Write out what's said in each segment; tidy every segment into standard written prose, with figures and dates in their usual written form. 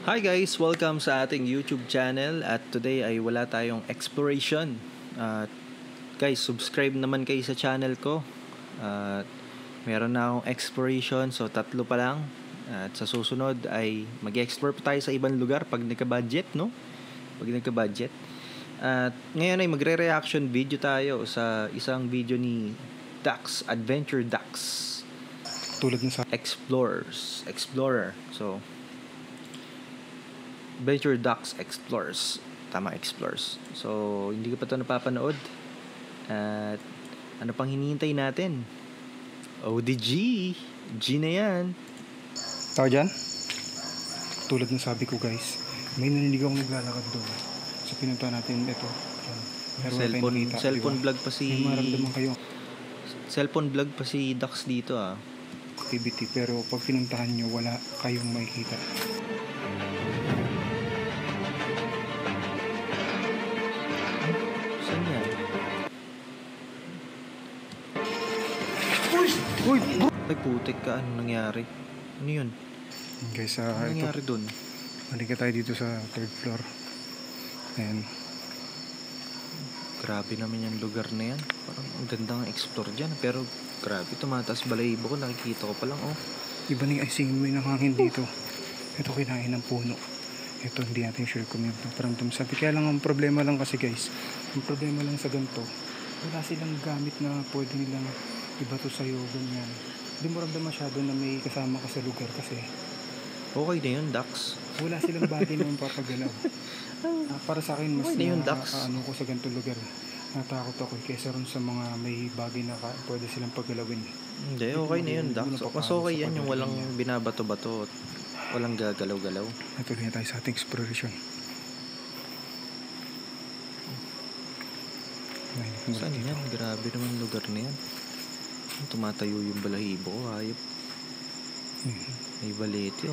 Hi guys! Welcome sa ating YouTube channel at today ay wala tayong exploration. Guys, subscribe naman kayo sa channel ko. Meron na akong exploration, so 3 pa lang. At sa susunod ay mag-explore pa tayo sa ibang lugar pag nagka-budget, no? Pag nagka-budget. At ngayon ay magre-reaction video tayo sa isang video ni Dax, Adventure Dax. Tulad ng sa Explorer. So Adventure Dax Explores. Tama, Explores. So, hindi ko pa ito napapanood. At ano pang hinihintay natin? ODG. G na yan. tao dyan. Tulad ng sabi ko guys, may naninig akong naglalakad doon. So pinunta natin ito. Cellphone vlog pa si... May maramdaman kayo Cellphone vlog pa si Dax dito activity, pero pag pinuntahan nyo, wala kayong makikita. Uy! Ay putik ka, ano nangyari? Ano yun? Guys, Ano nangyari ito, dun? balik tayo dito sa 3rd floor. And Grabe naman yung lugar na yan. Parang ang gandang explore dyan. Pero grabe, tumataas balahibo ko. Nakikita ko pa lang, iba na yung simoy ng hangin dito. Ito kinain ng puno. Ito hindi natin sure kung yung paramdam sabi. Kaya lang ang problema lang kasi guys, ang problema lang sa ganito, wala silang gamit na pwede nilang ibato sa'yo, ganyan. Hindi mo ramdam masyado na may kasama ka sa lugar kasi okay na yun, Dax. wala silang bagay na mapapagalaw. Para sa akin, mas Okay na yun, Dax. ano ko sa ganitong lugar. Natakot ako kaysa ron sa mga may bagay na pwede silang paggalawin. Hindi, okay na yun, Dax. Mas okay yan yung walang binabato-bato at walang gagalaw-galaw. Natuloy na tayo sa ating exploration. Saan yan? Grabe naman lugar na yan. Tumatayo yung balahibo ko, hayop. May balete,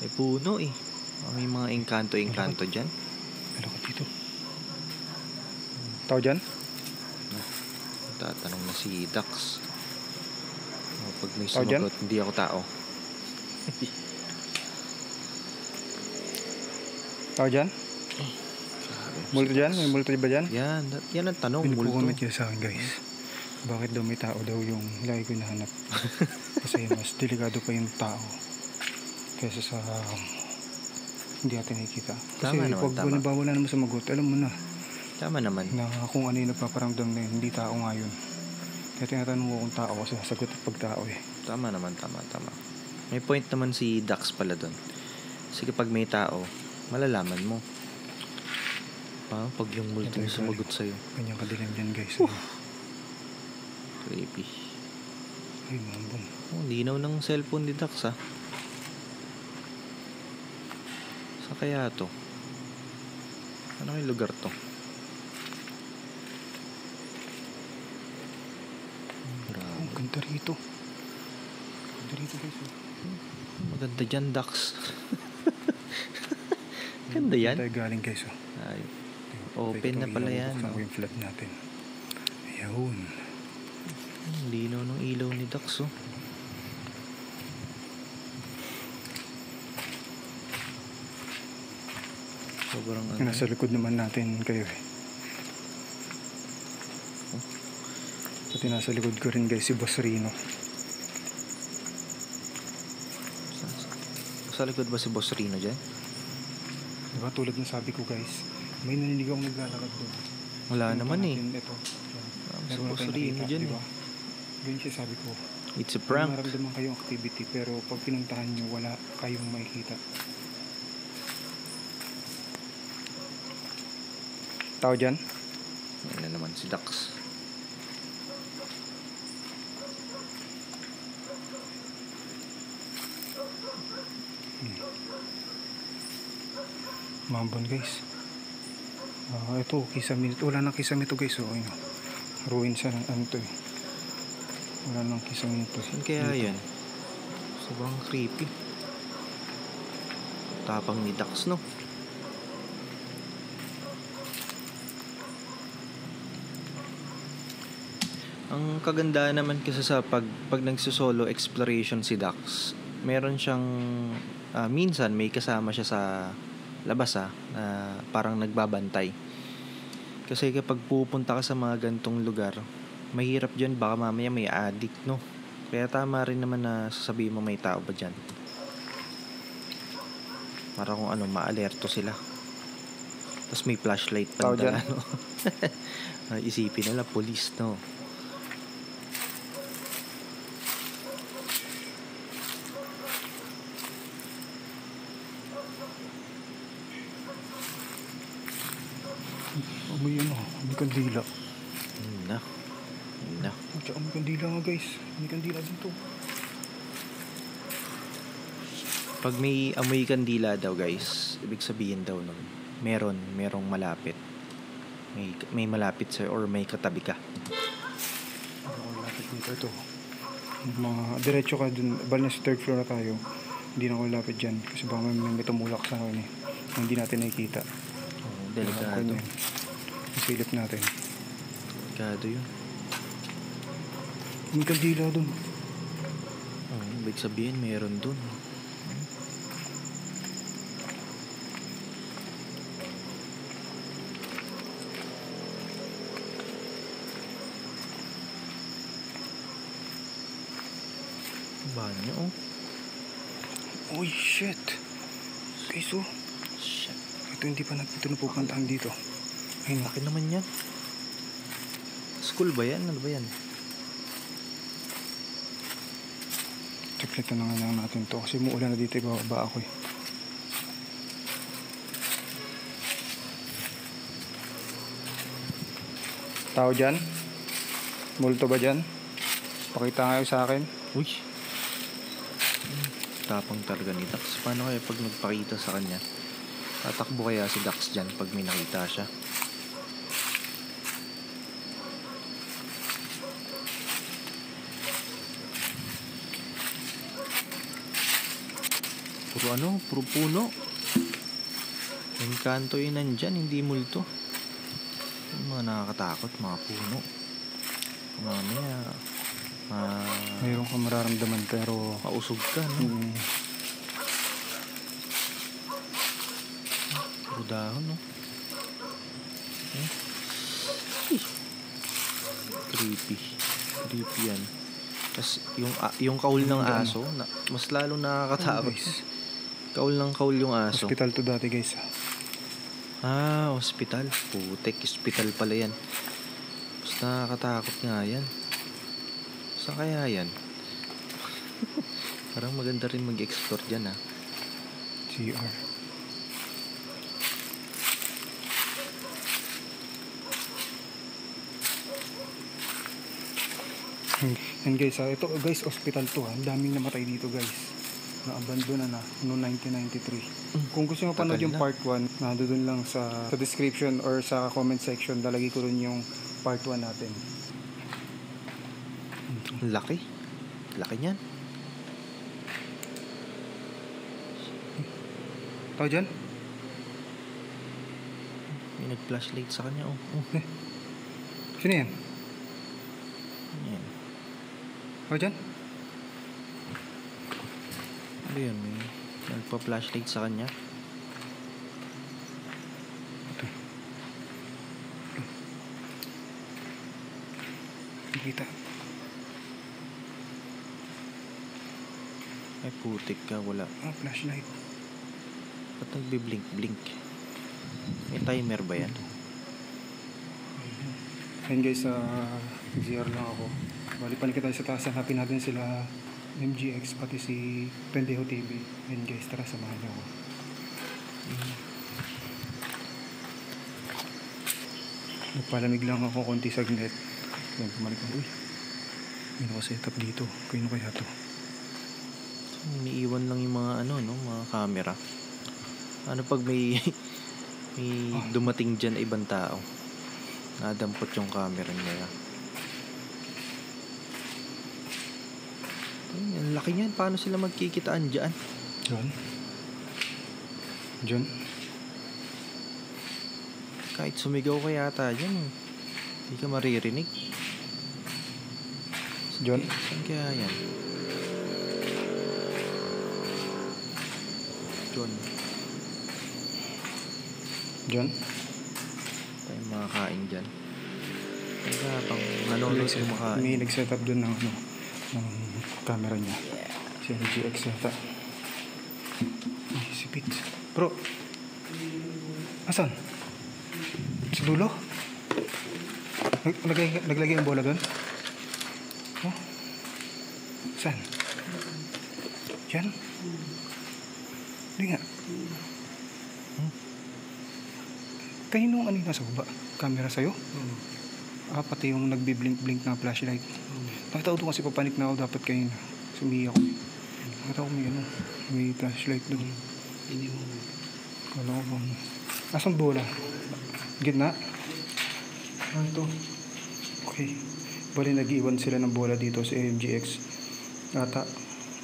May puno, May mga engkanto dyan. Malakot dito. Tao dyan? Tatanong na si Dax. Pag may Tao dyan? sumagot, hindi ako tao. Tao dyan? Multo dyan? May multo ba dyan? Yan ang tanong, multo. Pinapukomment niya sa akin guys. Bakit daw may tao daw yung lagi ko nahanap? Kasi mas delikado pa yung tao kaysa sa hindi natin nakikita. Kasi Tama naman, pag wala naman sumagot, alam mo na Tama naman. na kung ano yung nagpaparamdam na yun, hindi tao nga yun. Kaya tinatanong ko kung tao kasi sasagot pag tao Tama naman, tama. May point naman si Dax pala doon. Kasi kapag may tao, malalaman mo. Pag yung multo yung sumagot sa'yo. Kanyang kadilim dyan guys. Creepy. Ay mambong. Linaw ng cellphone ni Dax, Sa kaya to? Ano yung lugar to? Grabe. Ang ganda rito. Ganda rito guys. Maganda dyan, Dax. Ganda yan. Tayo galing guys. Ay, open na pala yan. Buksan ko yung flood natin. Ayun. Linaw ng ilaw ni Dax, Sobrang Nasa likod naman natin kayo Pati nasa likod ko rin guys si Boss Rino. Sa likod ba si Boss Rino dyan? Diba tulad ng sabi ko guys, may naninig akong naglalakad doon. Wala naman Ito. Si Boss Rino dyan diba? Ganyan siya sabi ko. It's a prank. Maramdaman kayong activity pero pag pinuntahan nyo wala kayong makikita. Tao dyan? Ayan na naman si Dax. Mambon guys. Ito, kisame. Wala nang kisame ito guys. Ruin siya ng ano to Wala nang kisame ito. Saan kaya yan? Sobrang creepy. Tapang ni Dax, no? Ang kagandahan naman kasi sa pag nagsosolo exploration si Dax, meron siyang Minsan may kasama siya sa labas na parang nagbabantay. Kasi kapag pupunta ka sa mga gantong lugar, mahirap dyan, baka mamaya may addict, no? Kaya tama rin naman na sasabihin mo may tao ba dyan. Para kung ano, maalerto sila. Tapos may flashlight pa Tao dyan? dala, no? Isipin nila, police, no? May kandila. Yun na. Tsaka may kandila nga guys. May kandila dito. Pag may amoy kandila daw guys, ibig sabihin daw nun, merong malapit. May malapit sa'yo or may katabi ka. Lapit dito ito. Diretso ka dun. Bal na sa third floor na tayo. Hindi na ako lapit dyan. Kasi baka may tumulak sa akin eh. Hindi natin nakikita. Delikado. Isilip natin. Delikado yun. May kandila dun. Ibig sabihin meron dun. Banyo, Uy, shit. Guys, Shit. Ito hindi pa ito napupuntahan dito. Ay, Laki naman yan. School ba yan? Ano ba yan? Check na nga lang natin to. Kasi muulan na dito. Ibababa ako eh. Tao dyan? Multo ba dyan? Pakita nga sa akin. Uy. Tapang talaga ni Dax. Paano kaya pag nagpakita sa kanya? Tatakbo kaya si Dax dyan pag may nakita siya? Puro puno. Engkanto yun nandyan, hindi multo. Yung mga nakakatakot, mga puno. Mamaya, Mayroon kang mararamdaman pero mausog ka, no? Puro dahon, no? Creepy yan. Tapos yung kaul ng aso, mas lalo nakakatakot. Kaul yung aso. hospital to dati guys. Hospital. Putek, hospital pala yan. Mas nakakatakot nga yan. Saan kaya yan? Parang maganda rin mag-explore dyan, CR. And guys, ito guys, hospital to Ang daming namatay dito guys. Na-abandona na noong 1993. Kung gusto nyo panood yung part 1, doon lang sa description or sa comment section, lalagay ko rin yung part 1 natin. Laki niyan. Tao dyan? May nag-flashlight sa kanya. Sino yan? Yan. Tao dyan? Ano yun? May nagpa-flashlight sa kanya. Nakita. Ay, putik ka. Wala. Flashlight. Ba't nagbi-blink? May timer ba yan? Ayun guys, CR lang ako. Bali panik tayo sa taas. Hanapin natin sila MGX pati si Pendejo TV. Ayun guys, tara samahan niyo ako. Nagpalamig lang ako konti saglit. Ayun, pumalik ako. Uy, may nakasetup dito. Kaya kaya to? Iniiwan lang yung mga mga camera. Ano pag may dumating dyan na ibang tao? Nadampot yung camera nila. Ang laki niyan. Paano sila magkikitaan dyan? Diyan? Kahit sumigaw ka yata dyan, hindi ka maririnig. Diyan? Saan kaya yan? Doon. Diyan? Tayong makakain dyan. Kaya pang nanonood yung makain. May nag-set up doon ng, ng camera niya. Si MGX yata. Ay, si Pete. Bro. Asan? Sa dulo? Naglagay ng bola doon? Oh? Saan? Diyan? Hindi nga. Kayo ano yung nasa baba? Camera sa'yo? Pati yung nagbi-blink-blink na flashlight. Nakita ko doon kasi papanik na ako dapat kayo na. Sumiya ko. Nakita ko may flashlight doon. Kala ko bang... Nasaan bola? Gitna? Ito. Okay. Bali nag-iwan sila ng bola dito sa MGX. Ata.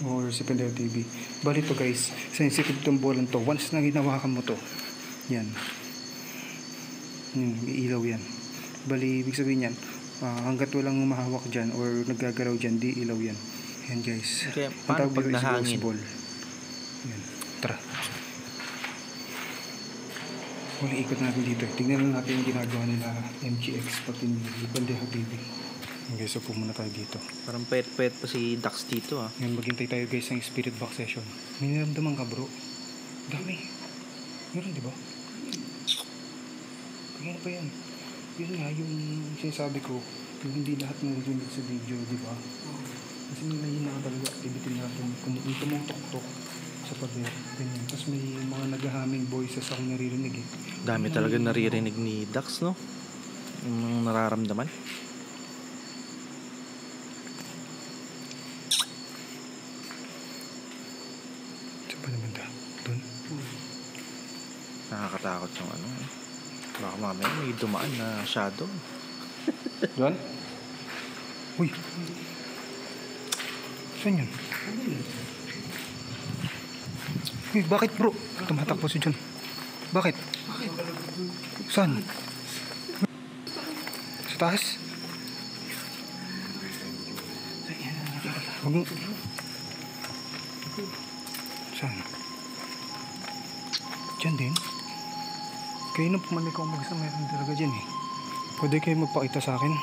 Or si Pendel TV. Bali to guys. Sensitive tong bola to. Once na ginawakan mo to. Yan. Iilaw yan. Bali, ibig sabihin yan, hanggat walang mahawak dyan or naggagalaw dyan, di ilaw yan. Yan guys. Okay, paano pag nahangin? Yan. Tara. Wala ikot natin dito. Tingnan lang natin yung ginagawa nila MGX pati ni Bande Habibi. Okay, so muna tayo dito. Parang pet-pet pa si Dax dito Ngayon maghintay tayo guys ng spirit box session. May niramdaman ka bro? Dami. Meron diba? Kaya pa yan. Yun nga, yung sinasabi ko, yung hindi lahat narinig sa video, di ba? Kasi may mahina ka talaga activity natin, yung tumutok-tok sa pader, ganyan. Tapos may mga naghahaming voices ako naririnig eh. Dami talaga naririnig ni Dax, no? Yung nararamdaman. Saan pa naman doon? Nakakatakot yung ano. Baka mamaya may dumaan na shadow. Doon? Uy! Saan yun? Uy, bakit bro? Tumatakbo si John. Bakit? Saan? Sa taas? Huwag mo... Saan? Diyan din? Kayo nung pumalik ako mag-isa, mayroon talaga dyan eh. Pwede kayo magpakita sa akin?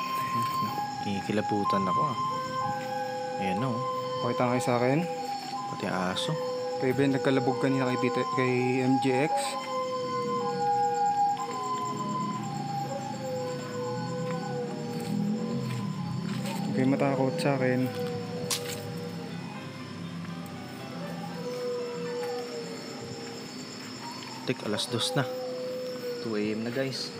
Kinikilabutan ako Ayan no. Pakita kayo sa akin? Pati aso. Kayo ba yung nagkalabog kanina kay MGX? Kayo matakot sa akin. Tik, alas 2 na. 2 AM na guys.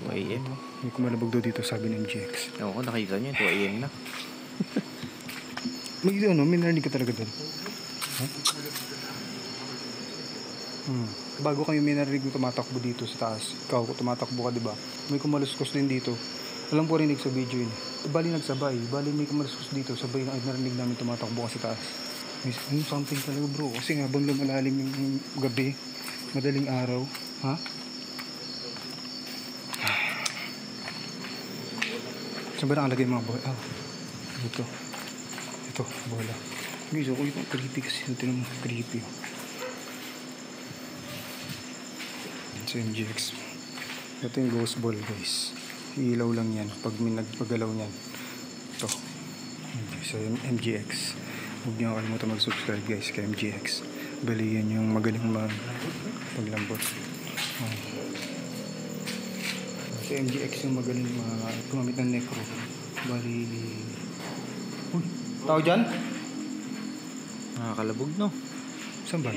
2 AM. May kumalabog daw dito, sabi ng MGX. Ewan ko, nakita nyo 2 AM na. May narinig ka talaga doon. Bago kayo may narinig mo tumatakbo dito sa taas. Ikaw, tumatakbo ka diba? May kumaluskos din dito. Alam ko rinig sa video yun. Bali nagsabay. Bali may kumaluskos dito. Sabay na narinig namin tumatakbo ka sa taas. May something talaga bro. Kasi nga habang lumalalim yung gabi, madaling araw. Ha? Saan ba nakalagay mga bola? Ito. Ito, bola. Guys, ako yung creepy kasi. Ito naman creepy. Sa MGX. Ito yung ghost ball guys. Ilaw lang yan. Pag may nagpagalaw yan. Ito. Sa MGX. Huwag niyo kalimutan mag-subscribe guys kay MGX. Bali yan yung magaling paglambot. Si MGX yung magaling gumamit ng necro. Bali... Uy! Tao dyan? Nakakalabog no. Saan ba?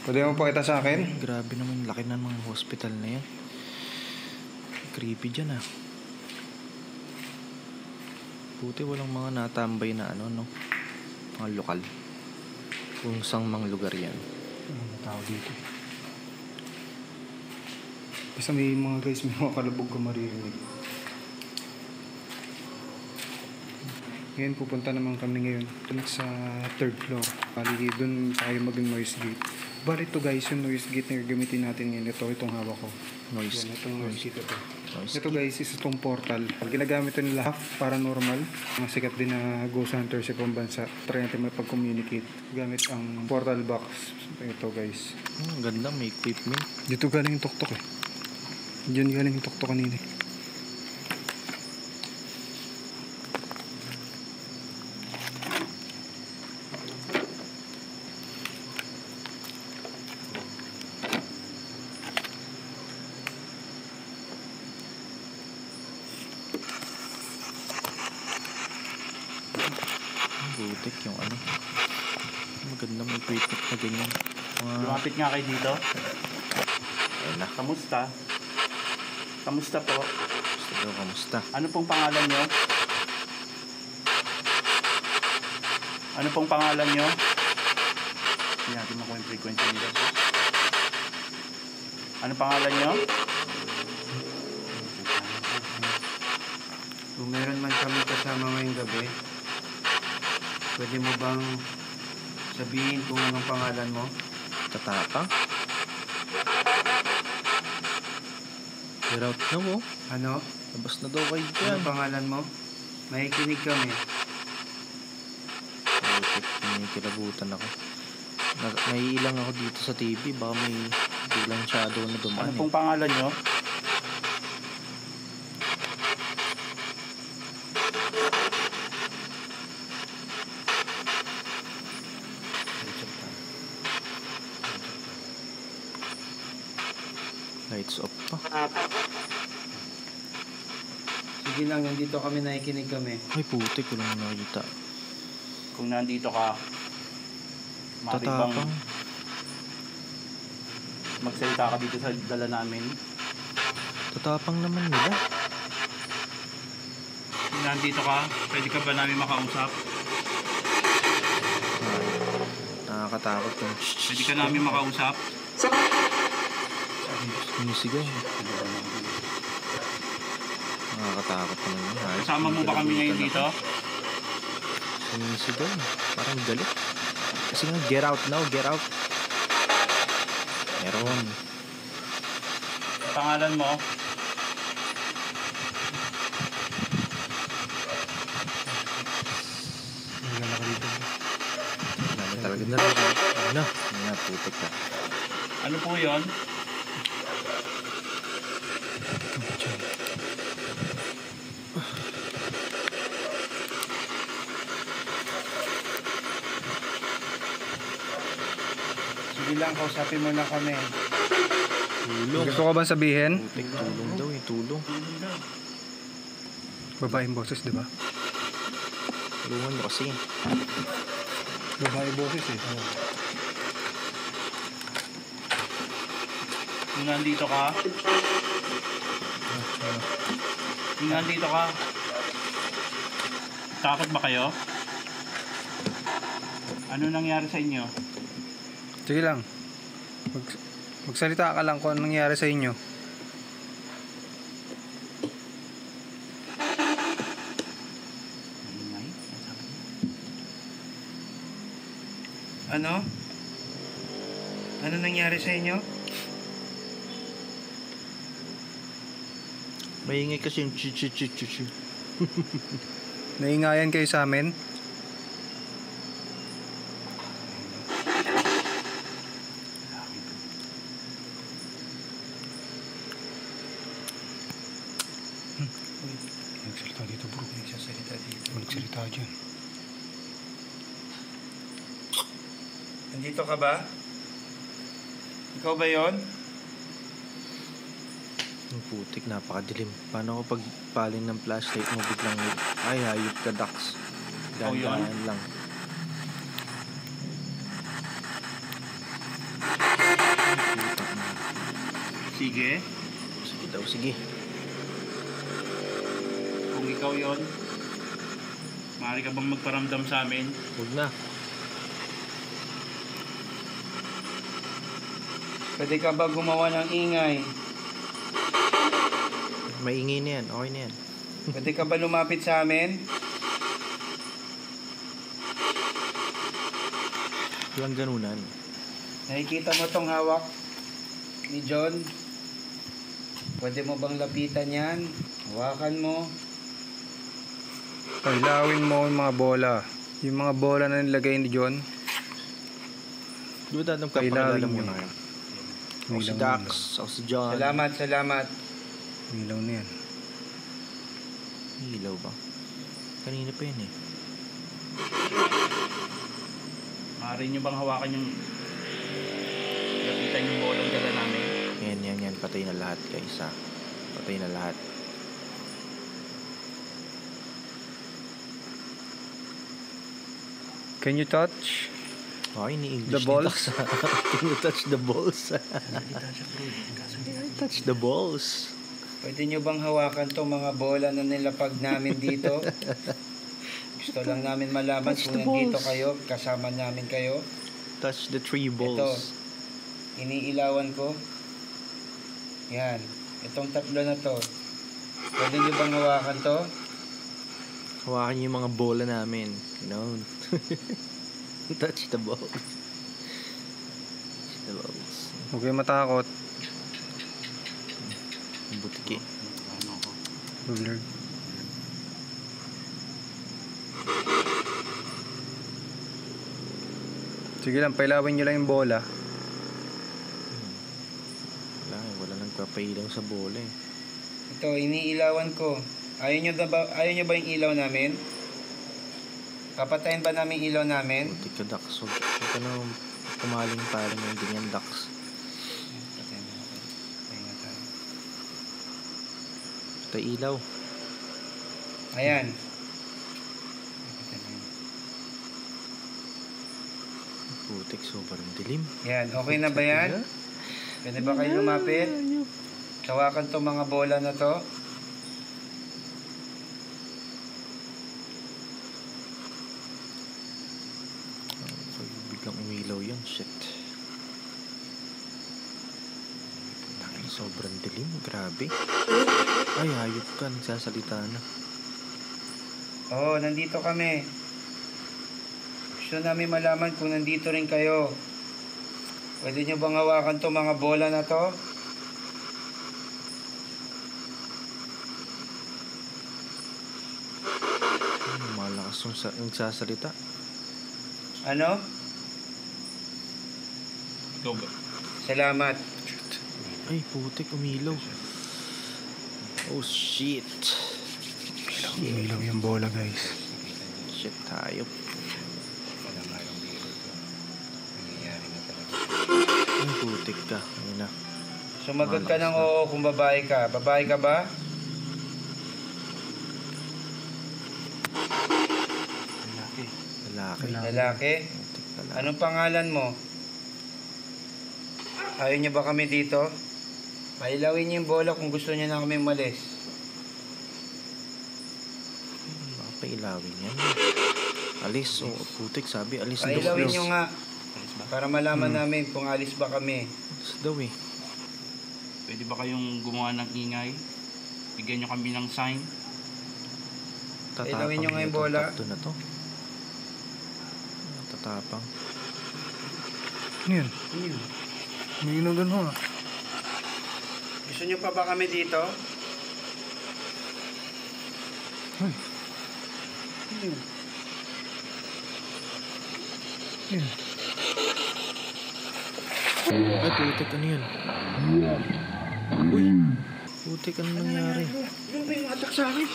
Pwede mo pakita sa akin? Grabe naman, laki ng mga hospital na yan. Creepy dyan Buti walang mga natambay na no? Mga lokal. Kung sang mga lugar yan. Ano tao dito? Basta may mga guys, may mga kalabog ka maririnig. Ngayon pupunta naman kami ngayon ulit sa third floor. Bali doon tayo mag-noise gate. Bali ito guys, yung noise gate na gagamitin natin ngayon. Ito, itong hawak ko. Noise. Yan, itong noise gate ito. Noise. Ito guys, is itong portal. Ginagamit ito nila half paranormal. Mga sikat din na ghost hunter sa ibang bansa. Try natin mapag-communicate gamit ang portal box. Ito guys. Ganda, may equipment. Dito galing yung tuktok eh. Diyan galing yung tuktok kanina eh. Butik yung ano. Maganda may equipment na ganyan. Lumapit nga kayo dito. Ayun na. Kamusta? Kamusta po? Gusto daw, kamusta? Ano pong pangalan nyo? Ano pong pangalan nyo? Hindi natin makuha yung frequency nila. Ano pangalan nyo? Kung meron man kami kasama ngayong gabi, pwede mo bang sabihin kung anong pangalan mo? Tatapang? Get out na mo. Ano? Labas na daw kayo dyan. Anong pangalan mo? Makikinig kami. Butik, kinikilabutan ako. Naiilang ako dito sa TV. Baka may bilang shadow na Ano dumaan pong pangalan nyo? Lights off pa. Sige lang, nandito kami, nakikinig kami. Ay putik, walang nakita. Kung nandito ka, maaari bang Tatapang. magsalita ka dito sa dala namin? Tatapang naman nila. Kung nandito ka, pwede ka ba namin makausap? Ay, nakakatakot yung Pwede ka namin makausap? Sinisigaw. Nakakatakot naman yun. Ayos, Kasama mo ba kami ngayon dito? Sinisigaw. Parang galit. Kasi nga, get out now, get out. Meron. Pangalan mo? Wala na ka dito. Namin talaga na rin. Ano? Nga, putik ka. Ano po yon? Sige lang, kausapin mo na kami. Tulong. Gusto ko bang sabihin? Putik, tulong daw eh, tulong. Babaeng boses, di ba? Tulungan mo kasi. Babae boses eh. Kung nandito ka? Kung nandito ka? Takot ba kayo? Ano nangyari sa inyo? Sige lang. Magsalita ka lang kung anong nangyari sa inyo. Maingay? Ano sabi niya? Ano? Ano nangyari sa inyo? Maingay kasi yung chi-chi-chi-chi-chi. Naingayan kayo sa amin? Nagsalita dito bro. Nagsasalita dito. Nagsalita dyan. Nandito ka ba? Ikaw ba yon? Ang putik, napakadilim. Paano ko pagpalin ng flashlight mo biglang ay, hayop ka, Dax. Oh, yun? Gandaan lang. Sige. Sige daw, sige. Kung ikaw yon, maaari ka bang magparamdam sa amin? Huwag na. Pwede ka ba gumawa ng ingay? Maingay na yan, okay na yan. Pwede ka ba lumapit sa amin? Walang ganunan. Nakikita mo tong hawak ni John? Pwede mo bang lapitan yan? Hawakan mo. Pailawin mo yung mga bola. Yung mga bola na nilagay ni John. Di ba tatang Pailawin kapakilala mo nyo. na yun? Ako si Ilaw Dax, na. ako si John. Salamat. Ilaw na yan. Ilaw ba? Kanina pa yun eh. Maaari nyo bang hawakan yung lapitan yung bolang dala namin? Yan. Patay na lahat guys ha. Patay na lahat. Can you touch? Oh, ini-English The balls? Can you touch the balls? Touch the balls. Pwede nyo bang hawakan tong mga bola na nilapag namin dito? Gusto lang namin malaman Touch kung the nandito balls. kayo, kasama namin kayo. Touch the 3 Ito, balls. iniilawan ko. Yan, itong tatlo na to. Pwede nyo bang hawakan to? Hawakan niyo yung mga bola namin. You know? Touch the balls. Touch the balls. Huwag kayo matakot. Butiki. Blurred. Sige lang, pailawin nyo lang yung bola. Wala nagpapailaw sa bola eh. Ito, iniilawan ko. Ayaw nyo ba yung ilaw namin? Papatayin ba namin yung ilaw namin? Buti ka Dax. Huwag ka na kumaling-paling yung ganyan Dax. Patayin na natin. Patayin na tayo. Ito ilaw. Ayan. Putik, sobrang dilim. Yan, okay na ba yan? Pwede ba kayo lumapit? Hawakan to mga bola na to. Biglang umilaw yan. Shit. Tangin, sobrang dilim. Grabe. Ay, hayop ka. Nagsasalita na. Oo, nandito kami. Gusto namin malaman kung nandito rin kayo. Pwede nyo bang hawakan to mga bola na to? Malakas yung nagsasalita. Ano? Ikaw ba? Salamat. Ay, putik. Umilaw. Oh, shit. Ilaw yung bola, guys. Shit, hayop. Ay, putik ka. Ayun na. Sumagot ka ng oo kung babae ka. Babae ka ba? Lalaki. Lalaki? Putik lalaki. Anong pangalan mo? Ayaw nyo ba kami dito? Pailawin nyo yung bola kung gusto nyo na kami malis. Baka pailawin yan. Alis. Oh, putik. Sabi, alis daw. Pailawin Alis. nyo nga. Para malaman namin kung alis ba kami. Alis daw eh. Pwede ba kayong gumawa ng ingay? Bigyan nyo kami ng sign? Tatapang Ilawin nyo nga yung nitong bola. tatlo na to. Tatapang. Ano yun? May inugan ho ah. Gusto nyo pa ba kami dito? Ay. Yun. Ay, putik. Ano yun? Uy. Putik. Ano nangyari? Ano ba yung atak sa akin?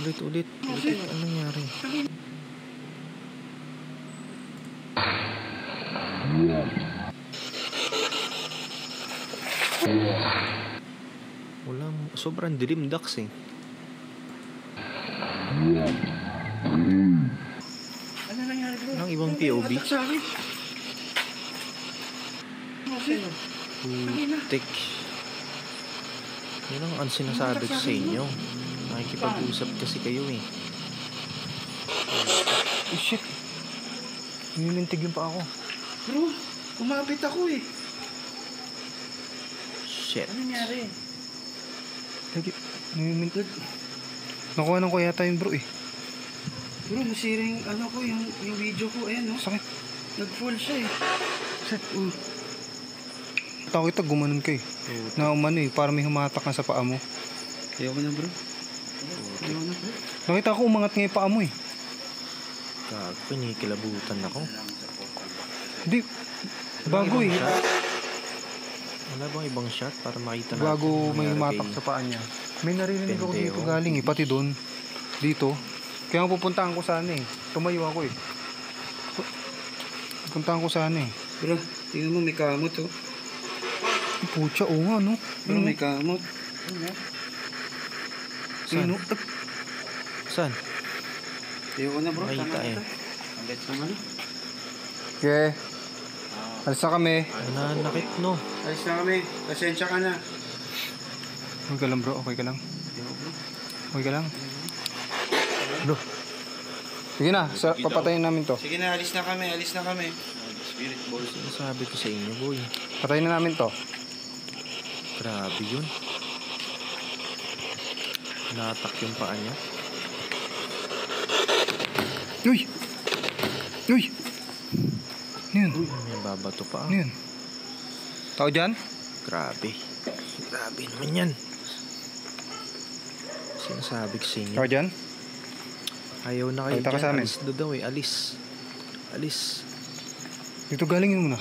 Ulit. Putik. Ano nangyari? Walang, sobrang dilim Dax eh. Ano nangyari bro? Walang ibang POV. Atak sa akin? Putik. Yun ang sinasabi ko sa inyo. Nakikipag-usap kasi kayo eh. Oh shit. Ninintig yung pa ako. Bro, kumapit ako eh. Shit. Ano nangyari? Lagi. Ninintig. Nakuha ko yata yung bro eh. Bro, nasira yung ano ko, yung video ko. Ayan, no? Sakit. Nag-full siya eh. Tao kita, gumanon ka eh. Na umano eh, para may humatak ka sa paa mo. Ayoko na, bro. Ayoko na, bro. Nakita ko umangat nga yung paa mo eh. Gago, pinikilabutan ako. Hindi, bago eh. Wala bang ibang shot para makita natin? Bago yung may nangyari humatak kay sa paa niya. May narinig ako dito Pendejo. galing eh, pati doon. Dito. Kaya pupuntahan ko sana eh. Tumayo ako eh. Pupuntahan ko sana eh. Bro, tingnan mo, may kamot, oh. Pucha, oo nga no. Bro, may kamot. Saan? Ayun, oh. Saan? Ayoko na, bro. Makita Tama eh. kita. Ang gets naman, eh. Okay. Alis na kami. Nananakit no. Alis na kami. Pasensya ka na. Okay ka lang bro, okay ka lang. Ayoko, bro. Okay ka lang. Bro. Sige na, papatayin namin to. Sige na, alis na kami. Alis na kami. Sinasabi ko sa inyo, boy. Patayin na namin to. Grabe yun. Natak yung paa niya. Uy! Uy! Ano yun? May babato pa. Ano yun? Tao dyan? Grabe. Grabe naman yan. Sinasabi ko sa inyo. Tao dyan? Ayaw na kayo Pakita ka sa dyan. amin. Alis daw eh. Alis. Alis. Dito galing yun muna.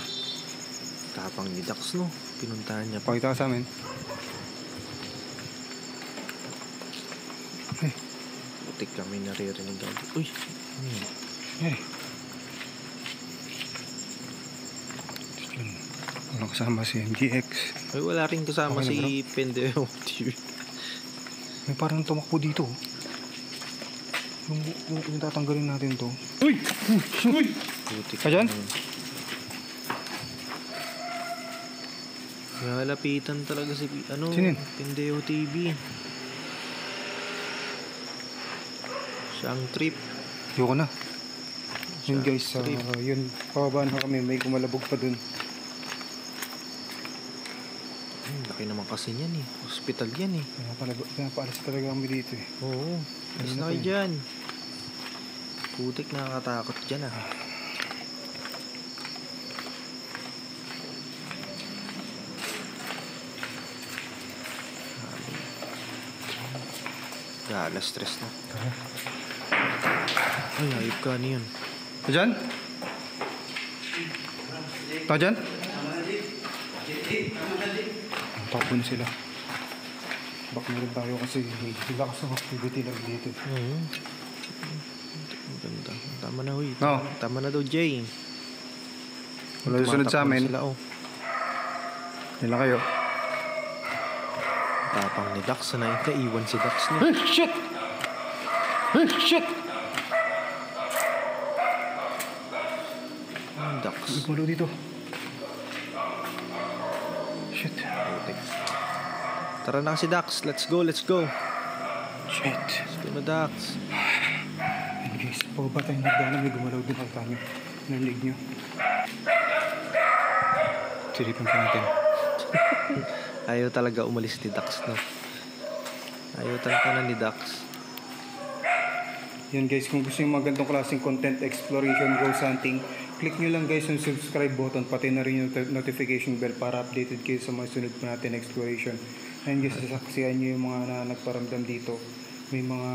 Tapang ni Dax no. Pinuntahan niya pa. Pakita ka sa amin. Butik kami naririnig agad. Uy. Ano yun? Eh. Walang kasama si MGX. Ay, wala rin kasama Okay na, si Pendejo TV. May parang tumakbo dito. Yung tatanggalin natin to. Butik Ka dyan? kami. Nalapitan talaga si Sino yun? Pendejo TV. Siya ang trip. Ayoko na. Yun Siya guys, ang trip. yun. Pababa na kami. May kumalabog pa dun. Laki naman kasi niyan eh. Hospital yan eh. Pinapaalis talaga kami dito eh. Oo. Alis Ayun na na kayo to eh. dyan. Putik, nakakatakot dyan ah. Gala, stress na. Ay, ayop ka niyan. Tao dyan? Tao dyan? Ang takbo na sila. Bak na rin tayo kasi lakas ng activity lang dito. Oo. Ang ganda. Tama na, huy. No. Tama na daw, Jay. Wala susunod sa Tumatakbo na amin. Sila, oh. Yan lang kayo. Tapang ni Dax na naiwan si Dax niya. Hey, shit! Hey, shit! Ang Dax. Igulo dito. Shit. Putik. Tara na si Dax. Let's go, let's go. Shit. Let's go na, Dax. Ayun guys, pababa tayong nagdaan. May gumalaw din ang tanyo. Narinig nyo. Siripan pa natin. Ayaw talaga umalis ni Dax, no? Ayaw talaga na ni Dax. Yan guys, kung gusto yung mga ganitong klaseng content exploration, ghost hunting, click nyo lang guys yung subscribe button, pati na rin yung notification bell para updated kayo sa mga sunod pa natin exploration. Ayan guys, sasaksihan nyo yung mga nagparamdam dito. May mga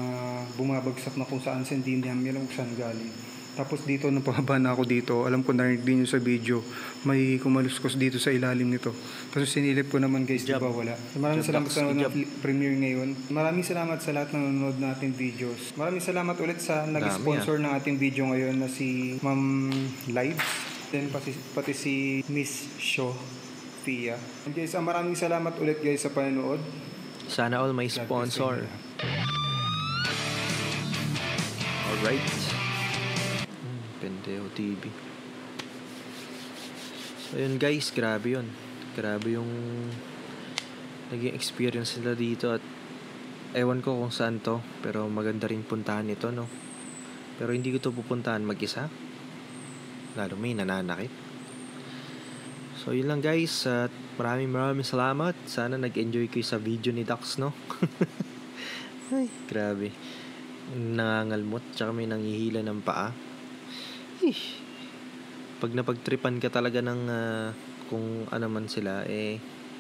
bumabagsak na kung saan hindi namin alam kung saan galing. Tapos dito, nung pababa na ako dito, alam ko narinig din nyo sa video, may kumaluskos dito sa ilalim nito. Kasi sinilip ko naman guys, di ba wala. Maraming Good salamat job, sa good nanonood ng premiere ngayon. Maraming salamat sa lahat ng nanonood nating videos. Maraming salamat ulit sa nag-sponsor ng ating video ngayon na si Ma'am Lives. Then pati si Miss Sophia. And guys, maraming salamat ulit guys sa panonood. Sana all may sponsor. Alright. Pendejo TV. So yun guys, grabe yun. Grabe yung naging experience nila dito at ewan ko kung saan to, pero maganda rin puntahan ito, no? Pero hindi ko to pupuntahan mag-isa. Lalo may nananakit. So yun lang guys, at maraming salamat. Sana nag-enjoy kayo sa video ni Dax, no? Ay, grabe. nangangalmot, tsaka may nangihila ng paa. Pag napagtripan ka talaga ng kung ano man sila,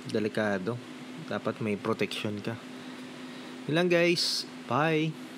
delikado. Dapat may protection ka. Yun lang guys. Bye!